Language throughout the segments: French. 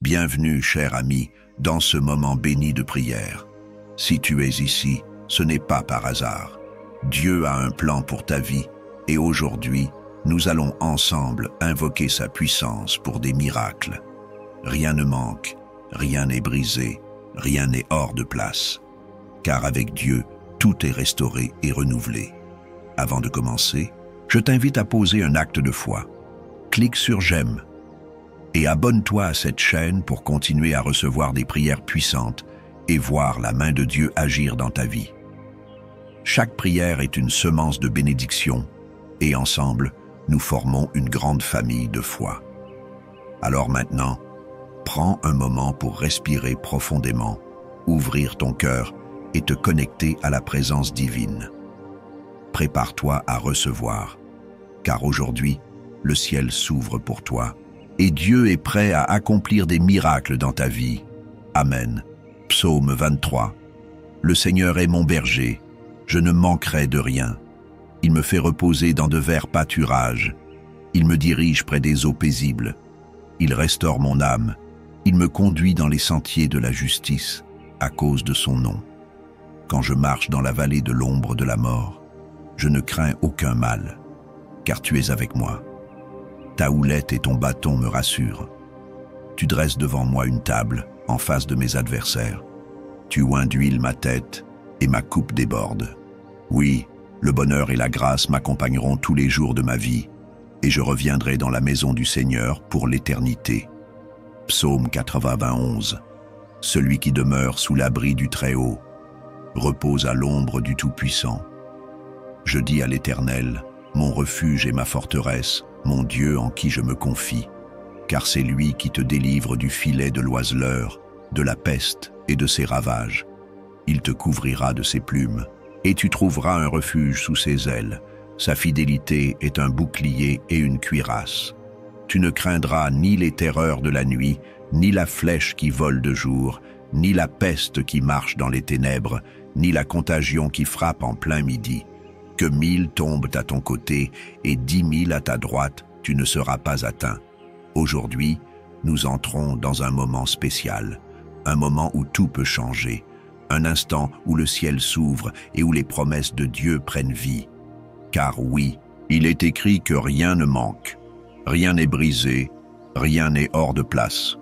Bienvenue, cher ami, dans ce moment béni de prière. Si tu es ici, ce n'est pas par hasard. Dieu a un plan pour ta vie et aujourd'hui, nous allons ensemble invoquer sa puissance pour des miracles. Rien ne manque, rien n'est brisé, rien n'est hors de place. Car avec Dieu, tout est restauré et renouvelé. Avant de commencer, je t'invite à poser un acte de foi. Clique sur j'aime et abonne-toi à cette chaîne pour continuer à recevoir des prières puissantes et voir la main de Dieu agir dans ta vie. Chaque prière est une semence de bénédiction et ensemble, nous formons une grande famille de foi. Alors maintenant, prends un moment pour respirer profondément, ouvrir ton cœur et te connecter à la présence divine. Prépare-toi à recevoir, car aujourd'hui, le ciel s'ouvre pour toi et Dieu est prêt à accomplir des miracles dans ta vie. Amen. Psaume 23. Le Seigneur est mon berger, je ne manquerai de rien. Il me fait reposer dans de verts pâturages. Il me dirige près des eaux paisibles. Il restaure mon âme. Il me conduit dans les sentiers de la justice, à cause de son nom. Quand je marche dans la vallée de l'ombre de la mort, je ne crains aucun mal, car tu es avec moi. Ta houlette et ton bâton me rassurent. Tu dresses devant moi une table, en face de mes adversaires. Tu oins d'huile ma tête, et ma coupe déborde. Oui, le bonheur et la grâce m'accompagneront tous les jours de ma vie, et je reviendrai dans la maison du Seigneur pour l'éternité. Psaume 91. Celui qui demeure sous l'abri du Très-Haut repose à l'ombre du Tout-Puissant. Je dis à l'Éternel, mon refuge et ma forteresse, mon Dieu en qui je me confie, car c'est lui qui te délivre du filet de l'oiseleur, de la peste et de ses ravages. Il te couvrira de ses plumes, et tu trouveras un refuge sous ses ailes. Sa fidélité est un bouclier et une cuirasse. Tu ne craindras ni les terreurs de la nuit, ni la flèche qui vole de jour, ni la peste qui marche dans les ténèbres, ni la contagion qui frappe en plein midi. Que 1000 tombent à ton côté et 10 000 à ta droite, tu ne seras pas atteint. Aujourd'hui, nous entrons dans un moment spécial, un moment où tout peut changer, un instant où le ciel s'ouvre et où les promesses de Dieu prennent vie. Car oui, il est écrit que rien ne manque, rien n'est brisé, rien n'est hors de place.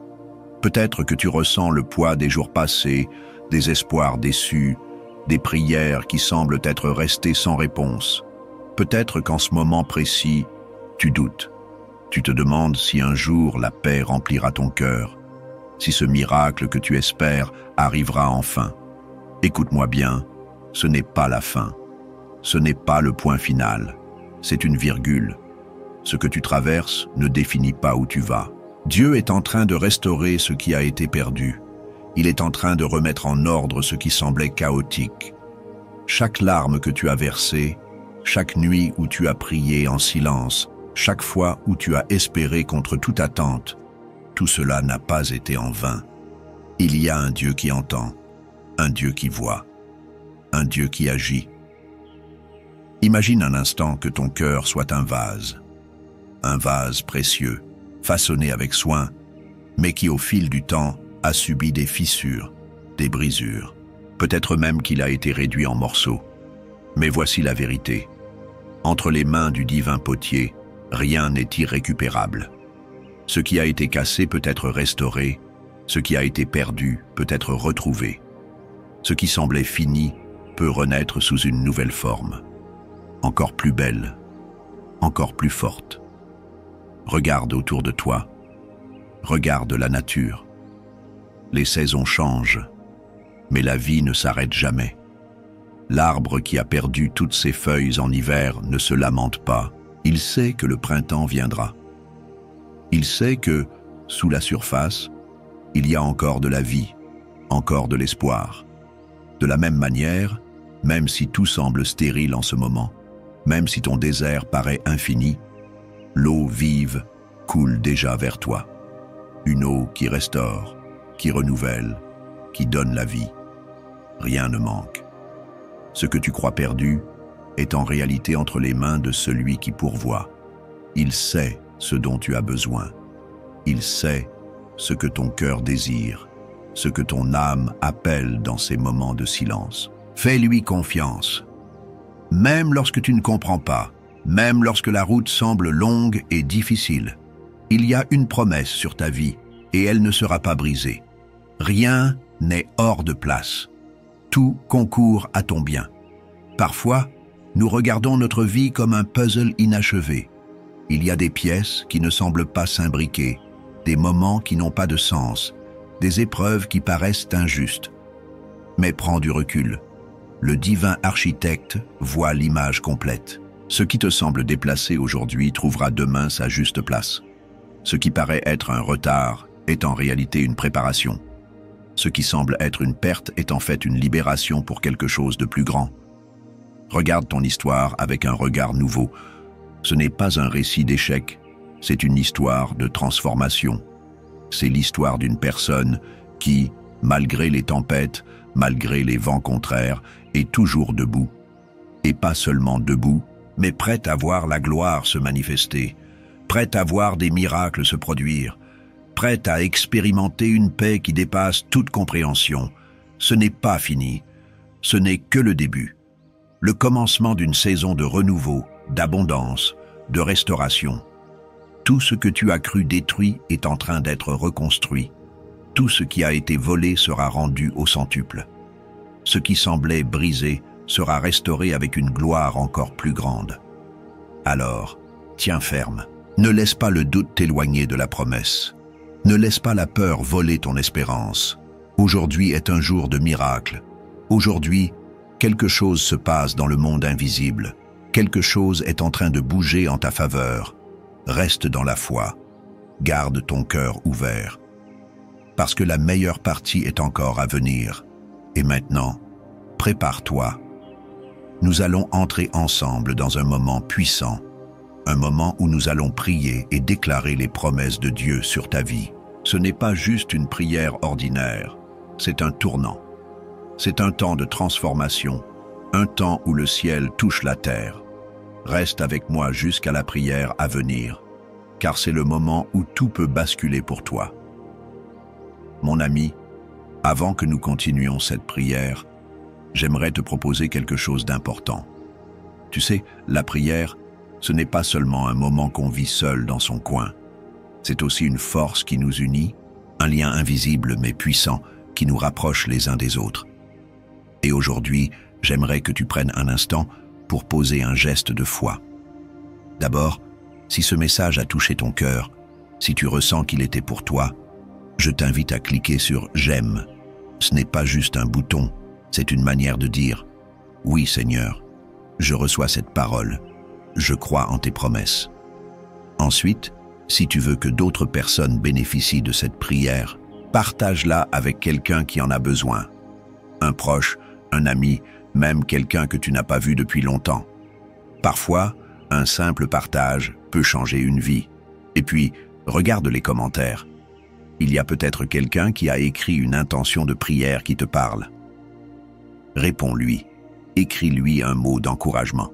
Peut-être que tu ressens le poids des jours passés, des espoirs déçus, des prières qui semblent être restées sans réponse. Peut-être qu'en ce moment précis, tu doutes. Tu te demandes si un jour la paix remplira ton cœur, si ce miracle que tu espères arrivera enfin. Écoute-moi bien, ce n'est pas la fin. Ce n'est pas le point final. C'est une virgule. Ce que tu traverses ne définit pas où tu vas. Dieu est en train de restaurer ce qui a été perdu. Il est en train de remettre en ordre ce qui semblait chaotique. Chaque larme que tu as versée, chaque nuit où tu as prié en silence, chaque fois où tu as espéré contre toute attente, tout cela n'a pas été en vain. Il y a un Dieu qui entend, un Dieu qui voit, un Dieu qui agit. Imagine un instant que ton cœur soit un vase précieux, façonné avec soin, mais qui au fil du temps a subi des fissures, des brisures, peut-être même qu'il a été réduit en morceaux. Mais voici la vérité. Entre les mains du divin potier, rien n'est irrécupérable. Ce qui a été cassé peut être restauré, ce qui a été perdu peut être retrouvé. Ce qui semblait fini peut renaître sous une nouvelle forme, encore plus belle, encore plus forte. Regarde autour de toi, regarde la nature. Les saisons changent, mais la vie ne s'arrête jamais. L'arbre qui a perdu toutes ses feuilles en hiver ne se lamente pas. Il sait que le printemps viendra. Il sait que, sous la surface, il y a encore de la vie, encore de l'espoir. De la même manière, même si tout semble stérile en ce moment, même si ton désert paraît infini, l'eau vive coule déjà vers toi. Une eau qui restaure, qui renouvelle, qui donne la vie. Rien ne manque. Ce que tu crois perdu est en réalité entre les mains de celui qui pourvoit. Il sait ce dont tu as besoin. Il sait ce que ton cœur désire, ce que ton âme appelle dans ces moments de silence. Fais-lui confiance. Même lorsque tu ne comprends pas, même lorsque la route semble longue et difficile, il y a une promesse sur ta vie et elle ne sera pas brisée. Rien n'est hors de place. Tout concourt à ton bien. Parfois, nous regardons notre vie comme un puzzle inachevé. Il y a des pièces qui ne semblent pas s'imbriquer, des moments qui n'ont pas de sens, des épreuves qui paraissent injustes. Mais prends du recul. Le divin architecte voit l'image complète. Ce qui te semble déplacé aujourd'hui trouvera demain sa juste place. Ce qui paraît être un retard est en réalité une préparation. Ce qui semble être une perte est en fait une libération pour quelque chose de plus grand. Regarde ton histoire avec un regard nouveau. Ce n'est pas un récit d'échec, c'est une histoire de transformation. C'est l'histoire d'une personne qui, malgré les tempêtes, malgré les vents contraires, est toujours debout. Et pas seulement debout, mais prête à voir la gloire se manifester, prête à voir des miracles se produire, prête à expérimenter une paix qui dépasse toute compréhension. Ce n'est pas fini, ce n'est que le début. Le commencement d'une saison de renouveau, d'abondance, de restauration. Tout ce que tu as cru détruit est en train d'être reconstruit. Tout ce qui a été volé sera rendu au centuple. Ce qui semblait brisé sera restauré avec une gloire encore plus grande. Alors, tiens ferme. Ne laisse pas le doute t'éloigner de la promesse. Ne laisse pas la peur voler ton espérance. Aujourd'hui est un jour de miracle. Aujourd'hui, quelque chose se passe dans le monde invisible. Quelque chose est en train de bouger en ta faveur. Reste dans la foi. Garde ton cœur ouvert. Parce que la meilleure partie est encore à venir. Et maintenant, prépare-toi. Nous allons entrer ensemble dans un moment puissant, un moment où nous allons prier et déclarer les promesses de Dieu sur ta vie. Ce n'est pas juste une prière ordinaire, c'est un tournant. C'est un temps de transformation, un temps où le ciel touche la terre. Reste avec moi jusqu'à la prière à venir, car c'est le moment où tout peut basculer pour toi. Mon ami, avant que nous continuions cette prière, j'aimerais te proposer quelque chose d'important. Tu sais, la prière, ce n'est pas seulement un moment qu'on vit seul dans son coin. C'est aussi une force qui nous unit, un lien invisible mais puissant qui nous rapproche les uns des autres. Et aujourd'hui, j'aimerais que tu prennes un instant pour poser un geste de foi. D'abord, si ce message a touché ton cœur, si tu ressens qu'il était pour toi, je t'invite à cliquer sur « J'aime ». Ce n'est pas juste un bouton, c'est une manière de dire « Oui Seigneur, je reçois cette parole, je crois en tes promesses ». Ensuite, si tu veux que d'autres personnes bénéficient de cette prière, partage-la avec quelqu'un qui en a besoin. Un proche, un ami, même quelqu'un que tu n'as pas vu depuis longtemps. Parfois, un simple partage peut changer une vie. Et puis, regarde les commentaires. Il y a peut-être quelqu'un qui a écrit une intention de prière qui te parle. Réponds-lui. Écris-lui un mot d'encouragement.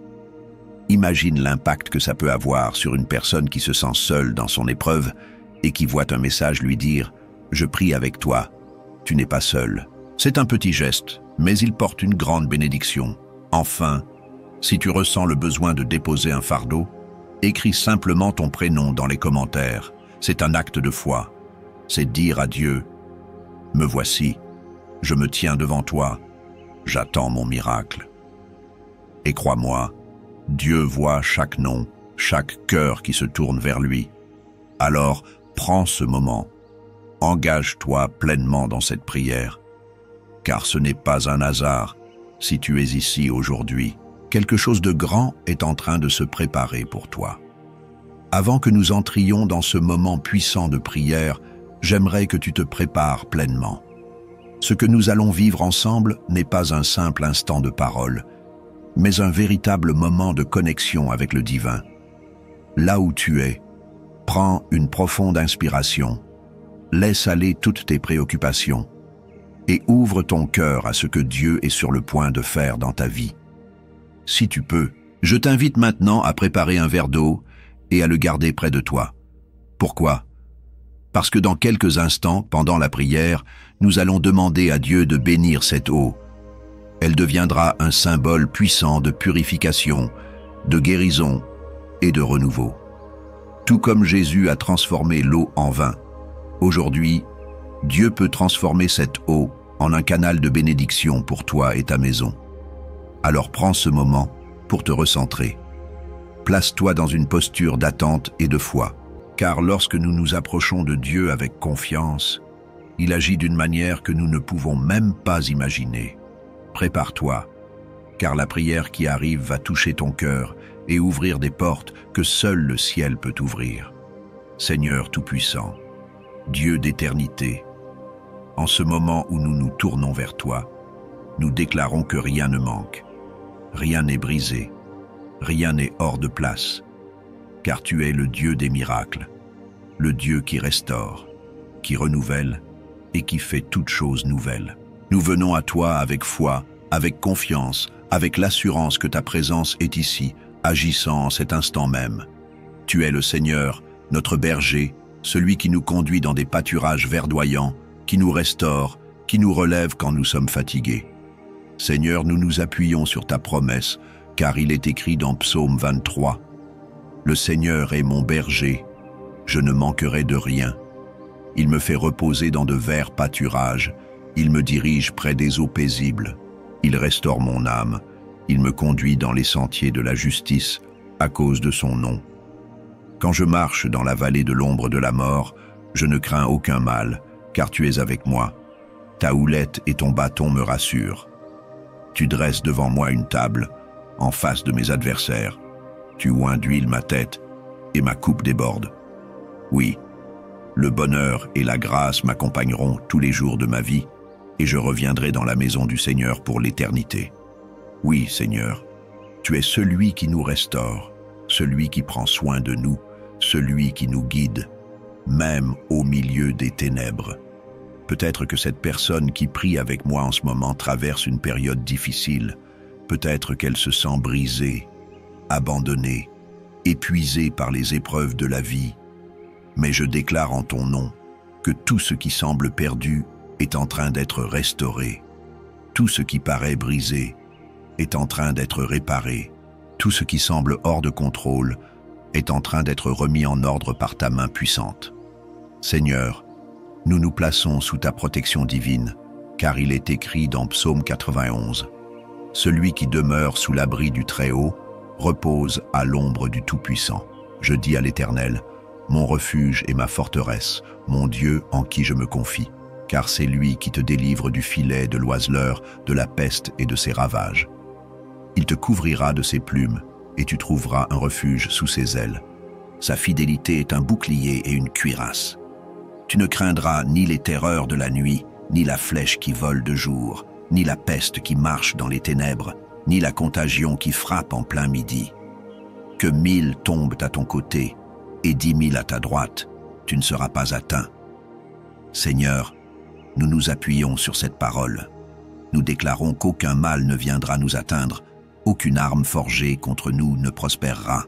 Imagine l'impact que ça peut avoir sur une personne qui se sent seule dans son épreuve et qui voit un message lui dire « Je prie avec toi, tu n'es pas seul ». C'est un petit geste, mais il porte une grande bénédiction. Enfin, si tu ressens le besoin de déposer un fardeau, écris simplement ton prénom dans les commentaires. C'est un acte de foi. C'est dire à Dieu « Me voici, je me tiens devant toi, j'attends mon miracle ». Et crois-moi, Dieu voit chaque nom, chaque cœur qui se tourne vers lui. Alors, prends ce moment, engage-toi pleinement dans cette prière, car ce n'est pas un hasard si tu es ici aujourd'hui. Quelque chose de grand est en train de se préparer pour toi. Avant que nous entrions dans ce moment puissant de prière, j'aimerais que tu te prépares pleinement. Ce que nous allons vivre ensemble n'est pas un simple instant de parole, mais un véritable moment de connexion avec le divin. Là où tu es, prends une profonde inspiration, laisse aller toutes tes préoccupations et ouvre ton cœur à ce que Dieu est sur le point de faire dans ta vie. Si tu peux, je t'invite maintenant à préparer un verre d'eau et à le garder près de toi. Pourquoi ? parce que dans quelques instants, pendant la prière, nous allons demander à Dieu de bénir cette eau. Elle deviendra un symbole puissant de purification, de guérison et de renouveau. Tout comme Jésus a transformé l'eau en vin, aujourd'hui, Dieu peut transformer cette eau en un canal de bénédiction pour toi et ta maison. Alors prends ce moment pour te recentrer. Place-toi dans une posture d'attente et de foi, car lorsque nous nous approchons de Dieu avec confiance, il agit d'une manière que nous ne pouvons même pas imaginer. Prépare-toi, car la prière qui arrive va toucher ton cœur et ouvrir des portes que seul le ciel peut ouvrir. Seigneur Tout-Puissant, Dieu d'éternité, en ce moment où nous nous tournons vers toi, nous déclarons que rien ne manque, rien n'est brisé, rien n'est hors de place, car tu es le Dieu des miracles, le Dieu qui restaure, qui renouvelle et qui fait toutes choses nouvelles. Nous venons à toi avec foi, avec confiance, avec l'assurance que ta présence est ici, agissant en cet instant même. Tu es le Seigneur, notre berger, celui qui nous conduit dans des pâturages verdoyants, qui nous restaure, qui nous relève quand nous sommes fatigués. Seigneur, nous nous appuyons sur ta promesse, car il est écrit dans Psaume 23, « Le Seigneur est mon berger, je ne manquerai de rien. Il me fait reposer dans de verts pâturages, il me dirige près des eaux paisibles. Il restaure mon âme, il me conduit dans les sentiers de la justice à cause de son nom. Quand je marche dans la vallée de l'ombre de la mort, je ne crains aucun mal, car tu es avec moi. Ta houlette et ton bâton me rassurent. Tu dresses devant moi une table, en face de mes adversaires. Tu oins d'huile ma tête, et ma coupe déborde. Oui, le bonheur et la grâce m'accompagneront tous les jours de ma vie, et je reviendrai dans la maison du Seigneur pour l'éternité. Oui, Seigneur, tu es celui qui nous restaure, celui qui prend soin de nous, celui qui nous guide, même au milieu des ténèbres. Peut-être que cette personne qui prie avec moi en ce moment traverse une période difficile. Peut-être qu'elle se sent brisée, abandonnée, épuisée par les épreuves de la vie. Mais je déclare en ton nom que tout ce qui semble perdu est en train d'être restauré. Tout ce qui paraît brisé est en train d'être réparé. Tout ce qui semble hors de contrôle est en train d'être remis en ordre par ta main puissante. Seigneur, nous nous plaçons sous ta protection divine, car il est écrit dans Psaume 91, « Celui qui demeure sous l'abri du Très-Haut repose à l'ombre du Tout-Puissant. Je dis à l'Éternel, mon refuge et ma forteresse, mon Dieu en qui je me confie, car c'est lui qui te délivre du filet de l'oiseleur, de la peste et de ses ravages. Il te couvrira de ses plumes, et tu trouveras un refuge sous ses ailes. Sa fidélité est un bouclier et une cuirasse. Tu ne craindras ni les terreurs de la nuit, ni la flèche qui vole de jour, ni la peste qui marche dans les ténèbres, ni la contagion qui frappe en plein midi. Que 1000 tombent à ton côté et 10 000 à ta droite, tu ne seras pas atteint. Seigneur, nous nous appuyons sur cette parole. Nous déclarons qu'aucun mal ne viendra nous atteindre, aucune arme forgée contre nous ne prospérera,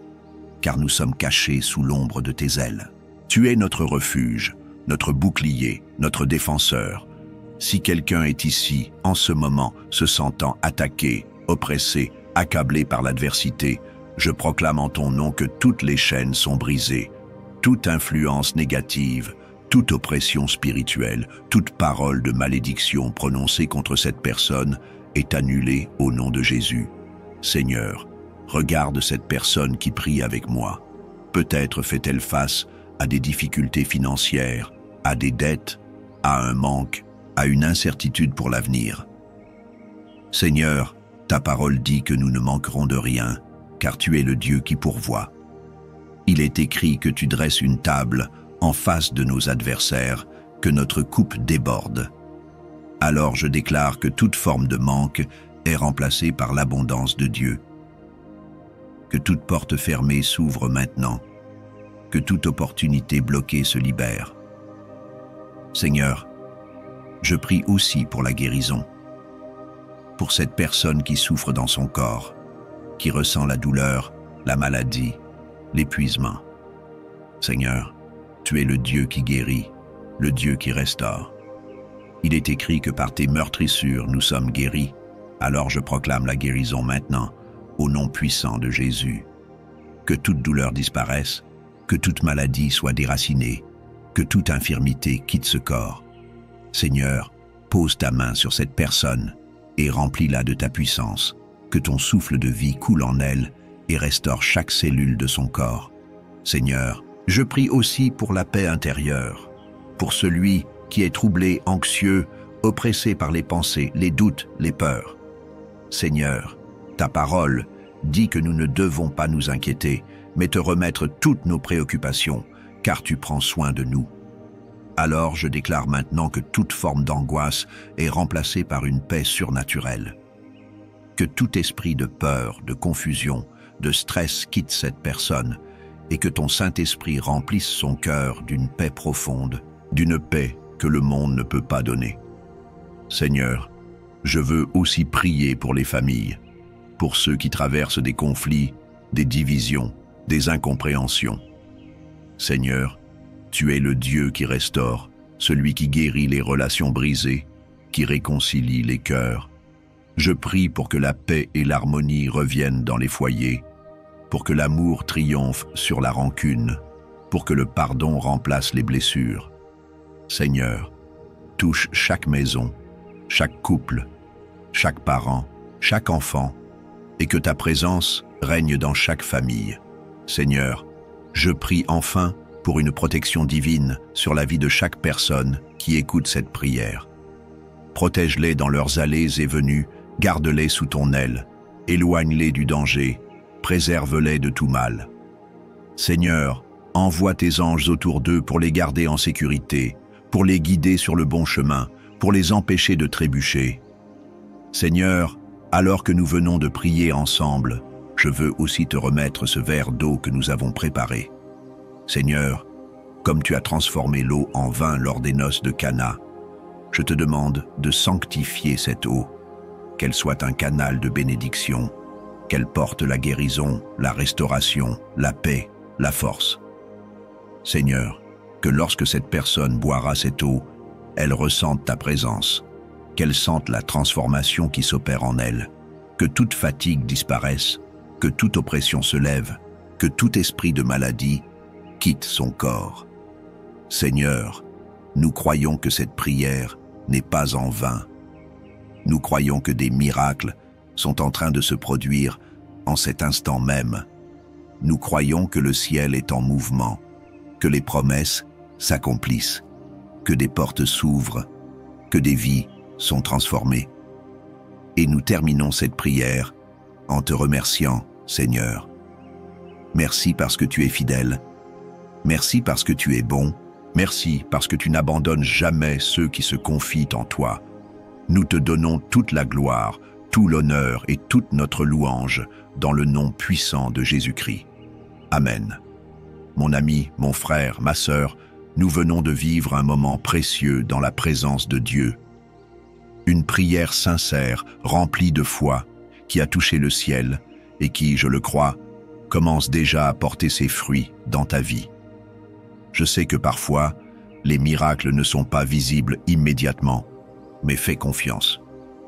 car nous sommes cachés sous l'ombre de tes ailes. Tu es notre refuge, notre bouclier, notre défenseur. Si quelqu'un est ici, en ce moment, se sentant attaqué, oppressé, accablé par l'adversité, je proclame en ton nom que toutes les chaînes sont brisées, toute influence négative, toute oppression spirituelle, toute parole de malédiction prononcée contre cette personne est annulée au nom de Jésus. Seigneur, regarde cette personne qui prie avec moi. Peut-être fait-elle face à des difficultés financières, à des dettes, à un manque, à une incertitude pour l'avenir. Seigneur, ta parole dit que nous ne manquerons de rien, car tu es le Dieu qui pourvoit. Il est écrit que tu dresses une table en face de nos adversaires, que notre coupe déborde. Alors je déclare que toute forme de manque est remplacée par l'abondance de Dieu. Que toute porte fermée s'ouvre maintenant, que toute opportunité bloquée se libère. Seigneur, je prie aussi pour la guérison, pour cette personne qui souffre dans son corps, qui ressent la douleur, la maladie, l'épuisement. Seigneur, tu es le Dieu qui guérit, le Dieu qui restaure. Il est écrit que par tes meurtrissures nous sommes guéris. Alors je proclame la guérison maintenant, au nom puissant de Jésus. Que toute douleur disparaisse, que toute maladie soit déracinée, que toute infirmité quitte ce corps. Seigneur, pose ta main sur cette personne et remplis-la de ta puissance, que ton souffle de vie coule en elle et restaure chaque cellule de son corps. Seigneur, je prie aussi pour la paix intérieure, pour celui qui est troublé, anxieux, oppressé par les pensées, les doutes, les peurs. Seigneur, ta parole dit que nous ne devons pas nous inquiéter, mais te remettre toutes nos préoccupations, car tu prends soin de nous. Alors je déclare maintenant que toute forme d'angoisse est remplacée par une paix surnaturelle. Que tout esprit de peur, de confusion, de stress quitte cette personne et que ton Saint-Esprit remplisse son cœur d'une paix profonde, d'une paix que le monde ne peut pas donner. Seigneur, je veux aussi prier pour les familles, pour ceux qui traversent des conflits, des divisions, des incompréhensions. Seigneur, tu es le Dieu qui restaure, celui qui guérit les relations brisées, qui réconcilie les cœurs. Je prie pour que la paix et l'harmonie reviennent dans les foyers, pour que l'amour triomphe sur la rancune, pour que le pardon remplace les blessures. Seigneur, touche chaque maison, chaque couple, chaque parent, chaque enfant, et que ta présence règne dans chaque famille. Seigneur, je prie enfin pour une protection divine sur la vie de chaque personne qui écoute cette prière. Protège-les dans leurs allées et venues, garde-les sous ton aile, éloigne-les du danger, préserve-les de tout mal. Seigneur, envoie tes anges autour d'eux pour les garder en sécurité, pour les guider sur le bon chemin, pour les empêcher de trébucher. Seigneur, alors que nous venons de prier ensemble, je veux aussi te remettre ce verre d'eau que nous avons préparé. Seigneur, comme tu as transformé l'eau en vin lors des noces de Cana, je te demande de sanctifier cette eau, qu'elle soit un canal de bénédiction, qu'elle porte la guérison, la restauration, la paix, la force. Seigneur, que lorsque cette personne boira cette eau, elle ressente ta présence, qu'elle sente la transformation qui s'opère en elle, que toute fatigue disparaisse, que toute oppression se lève, que tout esprit de maladie quitte son corps. Seigneur, nous croyons que cette prière n'est pas en vain. Nous croyons que des miracles sont en train de se produire en cet instant même. Nous croyons que le ciel est en mouvement, que les promesses s'accomplissent, que des portes s'ouvrent, que des vies sont transformées. Et nous terminons cette prière en te remerciant, Seigneur. Merci parce que tu es fidèle. Merci parce que tu es bon. Merci parce que tu n'abandonnes jamais ceux qui se confient en toi. Nous te donnons toute la gloire, tout l'honneur et toute notre louange dans le nom puissant de Jésus-Christ. Amen. Mon ami, mon frère, ma sœur, nous venons de vivre un moment précieux dans la présence de Dieu. Une prière sincère, remplie de foi, qui a touché le ciel et qui, je le crois, commence déjà à porter ses fruits dans ta vie. Je sais que parfois, les miracles ne sont pas visibles immédiatement, mais fais confiance.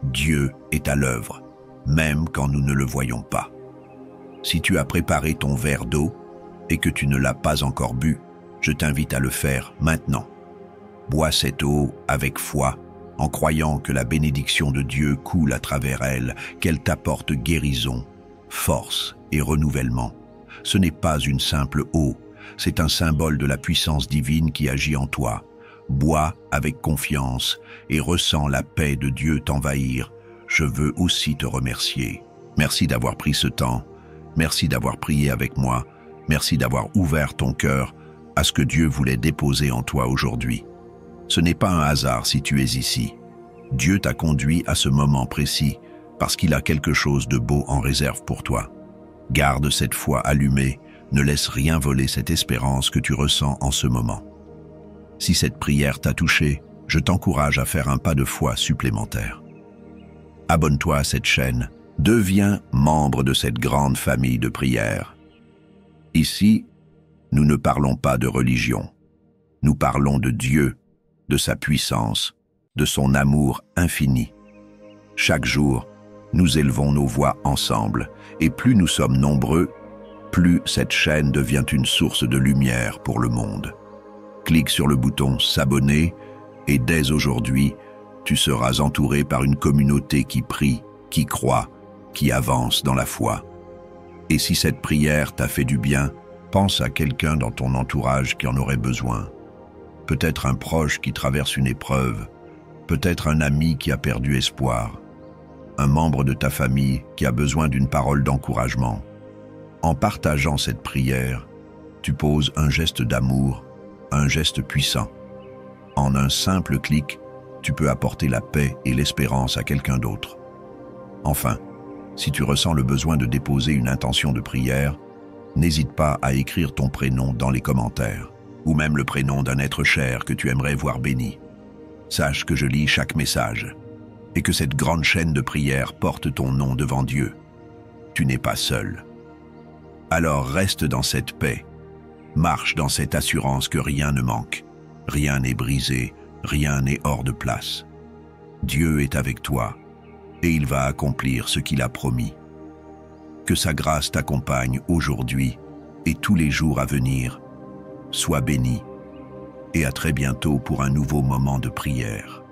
Dieu est à l'œuvre, même quand nous ne le voyons pas. Si tu as préparé ton verre d'eau et que tu ne l'as pas encore bu, je t'invite à le faire maintenant. Bois cette eau avec foi, en croyant que la bénédiction de Dieu coule à travers elle, qu'elle t'apporte guérison, force et renouvellement. Ce n'est pas une simple eau, c'est un symbole de la puissance divine qui agit en toi. Bois avec confiance et ressens la paix de Dieu t'envahir. Je veux aussi te remercier. Merci d'avoir pris ce temps. Merci d'avoir prié avec moi. Merci d'avoir ouvert ton cœur à ce que Dieu voulait déposer en toi aujourd'hui. Ce n'est pas un hasard si tu es ici. Dieu t'a conduit à ce moment précis parce qu'il a quelque chose de beau en réserve pour toi. Garde cette foi allumée, ne laisse rien voler cette espérance que tu ressens en ce moment. Si cette prière t'a touché, je t'encourage à faire un pas de foi supplémentaire. Abonne-toi à cette chaîne, deviens membre de cette grande famille de prière. Ici, nous ne parlons pas de religion, nous parlons de Dieu de sa puissance, de son amour infini. Chaque jour, nous élevons nos voix ensemble, et plus nous sommes nombreux, plus cette chaîne devient une source de lumière pour le monde. Clique sur le bouton s'abonner et dès aujourd'hui, tu seras entouré par une communauté qui prie, qui croit, qui avance dans la foi. Et si cette prière t'a fait du bien, pense à quelqu'un dans ton entourage qui en aurait besoin. Peut-être un proche qui traverse une épreuve, peut-être un ami qui a perdu espoir, un membre de ta famille qui a besoin d'une parole d'encouragement. En partageant cette prière, tu poses un geste d'amour, un geste puissant. En un simple clic, tu peux apporter la paix et l'espérance à quelqu'un d'autre. Enfin, si tu ressens le besoin de déposer une intention de prière, n'hésite pas à écrire ton prénom dans les commentaires, ou même le prénom d'un être cher que tu aimerais voir béni. Sache que je lis chaque message, et que cette grande chaîne de prière porte ton nom devant Dieu. Tu n'es pas seul. Alors reste dans cette paix, marche dans cette assurance que rien ne manque, rien n'est brisé, rien n'est hors de place. Dieu est avec toi, et il va accomplir ce qu'il a promis. Que sa grâce t'accompagne aujourd'hui et tous les jours à venir. Sois béni, et à très bientôt pour un nouveau moment de prière.